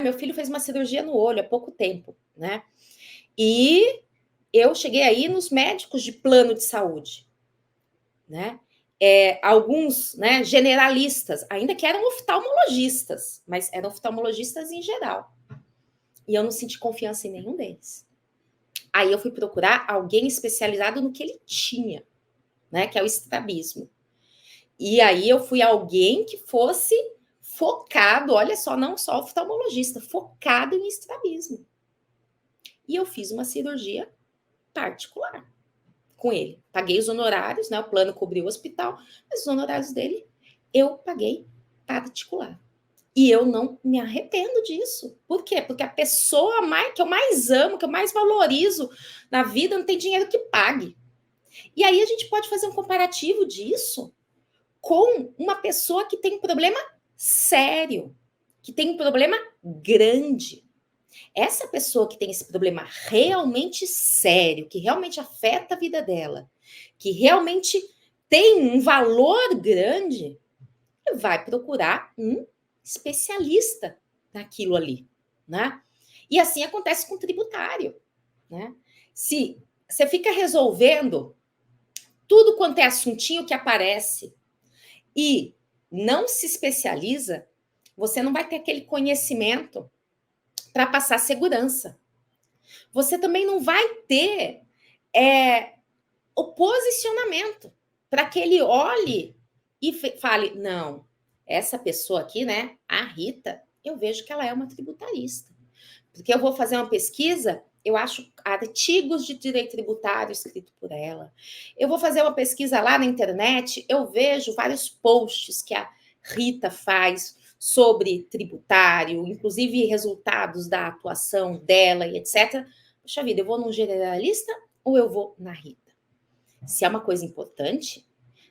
Meu filho fez uma cirurgia no olho há pouco tempo, né? E eu cheguei aí nos médicos de plano de saúde, né? Alguns, né, generalistas, ainda que eram oftalmologistas, mas eram oftalmologistas em geral. E eu não senti confiança em nenhum deles. Aí eu fui procurar alguém especializado no que ele tinha, né, que é o estrabismo. E aí eu fui alguém que fosse focado, olha só, não só oftalmologista, focado em estrabismo. E eu fiz uma cirurgia particular com ele. Paguei os honorários, né? O plano cobriu o hospital, mas os honorários dele eu paguei particular. E eu não me arrependo disso. Por quê? Porque a pessoa que eu mais amo, que eu mais valorizo na vida, não tem dinheiro que pague. E aí a gente pode fazer um comparativo disso com uma pessoa que tem um problema sério, que tem um problema grande. Essa pessoa que tem esse problema realmente sério, que realmente afeta a vida dela, que realmente tem um valor grande, vai procurar um especialista naquilo ali, né? E assim acontece com o tributário, né? Se você fica resolvendo tudo quanto é assuntinho que aparece e não se especializa, você não vai ter aquele conhecimento para passar segurança. Você também não vai ter o posicionamento para que ele olhe e fale, não, essa pessoa aqui, né, a Rita, eu vejo que ela é uma tributarista. Porque eu vou fazer uma pesquisa, eu acho artigos de direito tributário escrito por ela. Eu vou fazer uma pesquisa lá na internet, eu vejo vários posts que a Rita faz sobre tributário, inclusive resultados da atuação dela e etc. Poxa vida, eu vou num generalista ou eu vou na Rita? Se é uma coisa importante,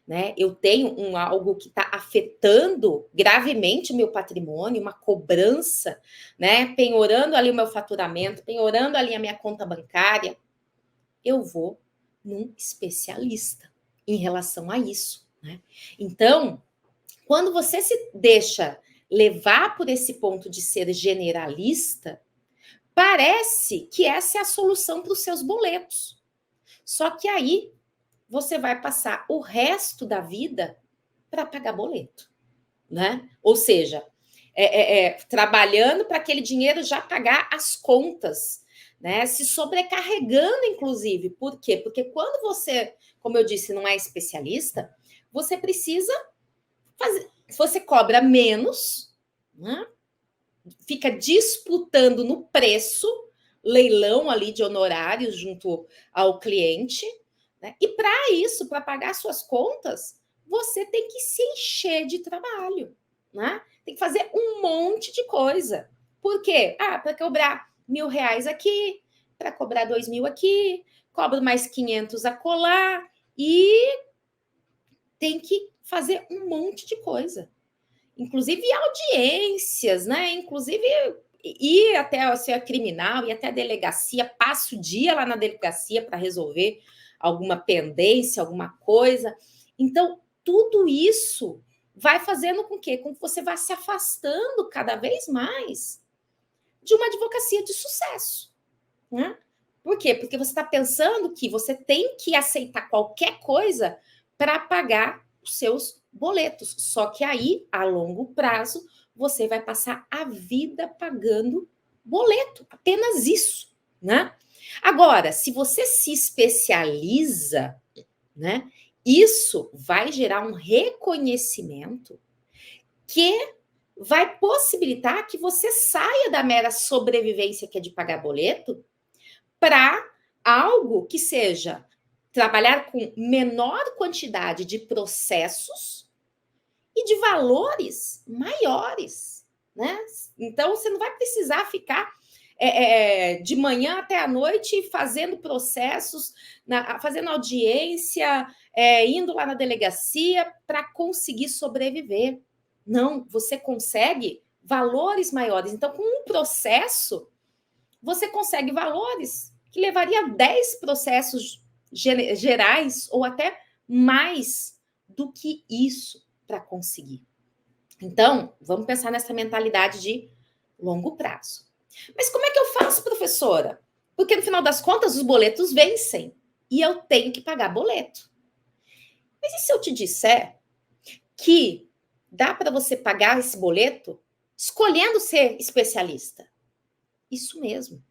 né? Eu tenho algo que está afetando gravemente o meu patrimônio, uma cobrança, né? Penhorando ali o meu faturamento, penhorando ali a minha conta bancária, eu vou num especialista em relação a isso, né? Então, quando você se deixa levar por esse ponto de ser generalista, parece que essa é a solução para os seus boletos. Só que aí você vai passar o resto da vida para pagar boleto, né? Ou seja, trabalhando para aquele dinheiro já pagar as contas, né? Se sobrecarregando, inclusive. Por quê? Porque quando você, como eu disse, não é especialista, você precisa fazer. Você cobra menos, né? Fica disputando no preço, leilão ali de honorários junto ao cliente, né? E para isso, para pagar suas contas, você tem que se encher de trabalho, né? Tem que fazer um monte de coisa. Por quê? Para cobrar R$ 1.000 aqui, para cobrar 2.000 aqui, cobro mais 500 a colar e tem que fazer um monte de coisa. Inclusive audiências, né? Inclusive ir até a ser criminal, ir até a delegacia, passa o dia lá na delegacia para resolver alguma pendência, alguma coisa. Então, tudo isso vai fazendo com que você vá se afastando cada vez mais de uma advocacia de sucesso, né? Por quê? Porque você está pensando que você tem que aceitar qualquer coisa para pagar os seus boletos. Só que aí, a longo prazo, você vai passar a vida pagando boleto, apenas isso, né? Agora, se você se especializa, né? Isso vai gerar um reconhecimento que vai possibilitar que você saia da mera sobrevivência que é de pagar boleto para algo que seja trabalhar com menor quantidade de processos e de valores maiores, né? Então, você não vai precisar ficar de manhã até a noite fazendo processos, fazendo audiência, indo lá na delegacia para conseguir sobreviver. Não, você consegue valores maiores. Então, com um processo, você consegue valores que levaria 10 processos gerais ou até mais do que isso para conseguir. Então, vamos pensar nessa mentalidade de Longo prazo. Mas como é que eu faço, professora? Porque no final das contas os boletos vencem e eu tenho que pagar boleto. Mas e se eu te disser que dá para você pagar esse boleto escolhendo ser especialista? Isso mesmo.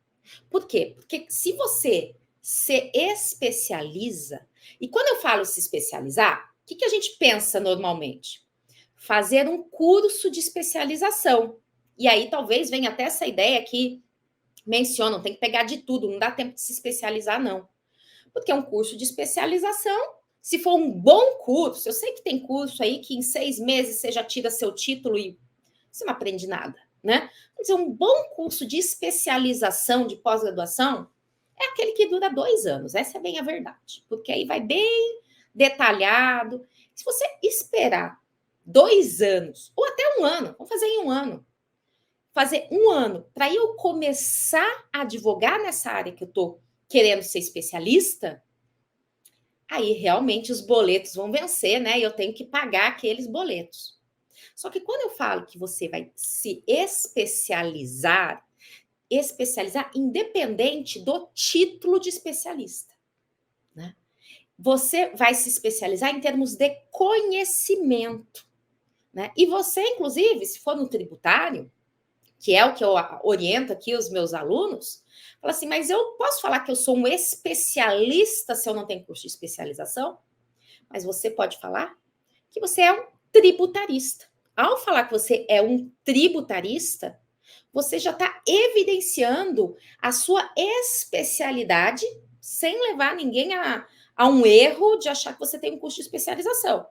Por quê? Porque se você se especializa, e quando eu falo se especializar, o que a gente pensa normalmente? Fazer um curso de especialização. E aí talvez venha até essa ideia que mencionam, tem que pegar de tudo, não dá tempo de se especializar, não. Porque é um curso de especialização, se for um bom curso, eu sei que tem curso aí que em 6 meses você já tira seu título e você não aprende nada, né? Mas um bom curso de especialização de pós-graduação é aquele que dura 2 anos, essa é bem a verdade, porque aí vai bem detalhado. Se você esperar 2 anos, ou até 1 ano, vamos fazer em 1 ano, fazer 1 ano para eu começar a advogar nessa área que eu estou querendo ser especialista, aí realmente os boletos vão vencer, né? E eu tenho que pagar aqueles boletos. Só que quando eu falo que você vai se especializar independente do título de especialista, né? Você vai se especializar em termos de conhecimento, né? E você, inclusive, se for no tributário, que é o que eu oriento aqui os meus alunos, fala assim, mas eu posso falar que eu sou um especialista se eu não tenho curso de especialização? Mas você pode falar que você é um tributarista. Ao falar que você é um tributarista, você já está evidenciando a sua especialidade sem levar ninguém a um erro de achar que você tem um curso de especialização,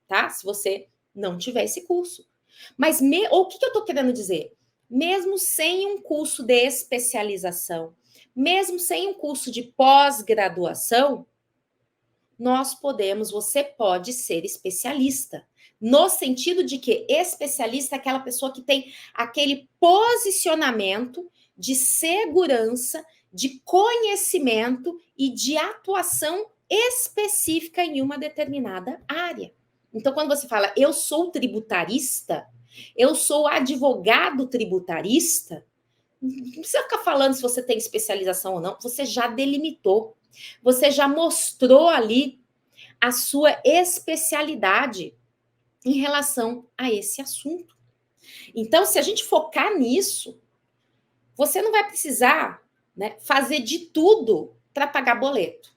tá? Se você não tiver esse curso. Mas o que eu estou querendo dizer? Mesmo sem um curso de especialização, mesmo sem um curso de pós-graduação, você pode ser especialista. No sentido de que especialista é aquela pessoa que tem aquele posicionamento de segurança, de conhecimento e de atuação específica em uma determinada área. Então, quando você fala, eu sou tributarista, eu sou advogado tributarista, não precisa ficar falando se você tem especialização ou não, você já delimitou, você já mostrou ali a sua especialidade em relação a esse assunto. Então, se a gente focar nisso, você não vai precisar, né, fazer de tudo para pagar boleto.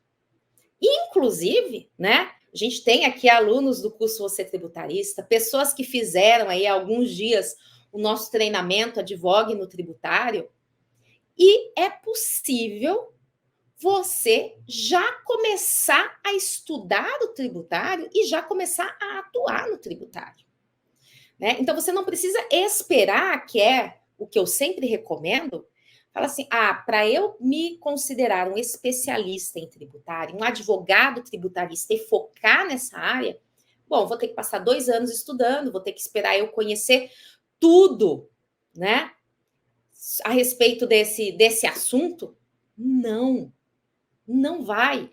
Inclusive, né, a gente tem aqui alunos do curso Você Tributarista, pessoas que fizeram aí há alguns dias o nosso treinamento Advogue no Tributário, e é possível você já começar a estudar o tributário e já começar a atuar no tributário, né? Então, você não precisa esperar, que é o que eu sempre recomendo, fala assim, para eu me considerar um especialista em tributário, um advogado tributarista e focar nessa área, bom, vou ter que passar 2 anos estudando, vou ter que esperar eu conhecer tudo, né, a respeito desse assunto. Não vai.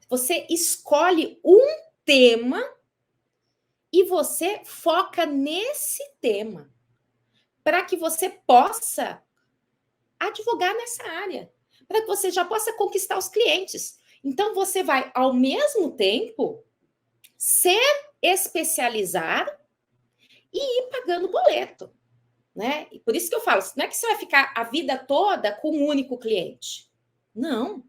Você escolhe um tema e você foca nesse tema para que você possa advogar nessa área, para que você já possa conquistar os clientes. Então, você vai, ao mesmo tempo, ser especializado e ir pagando boleto, né? E por isso que eu falo, não é que você vai ficar a vida toda com um único cliente. Não.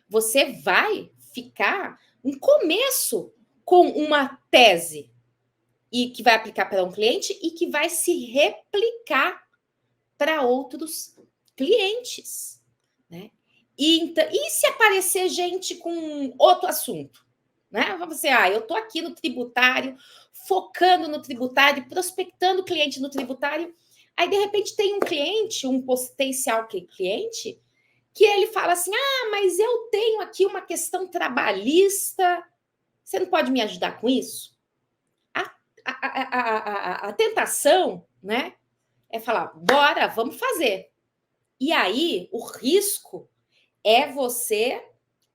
Você vai ficar um começo com uma tese e que vai aplicar para um cliente e que vai se replicar para outros clientes, né? E se aparecer gente com outro assunto, né? Vamos dizer, eu estou aqui no tributário, focando no tributário, prospectando cliente no tributário, aí de repente tem um cliente, um potencial cliente, que ele fala assim, mas eu tenho aqui uma questão trabalhista, você não pode me ajudar com isso? A tentação, né, é falar, bora, vamos fazer. E aí, o risco é você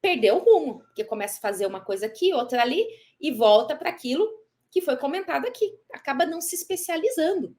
perder o rumo, porque começa a fazer uma coisa aqui, outra ali, e volta para aquilo que foi comentado aqui. Acaba não se especializando,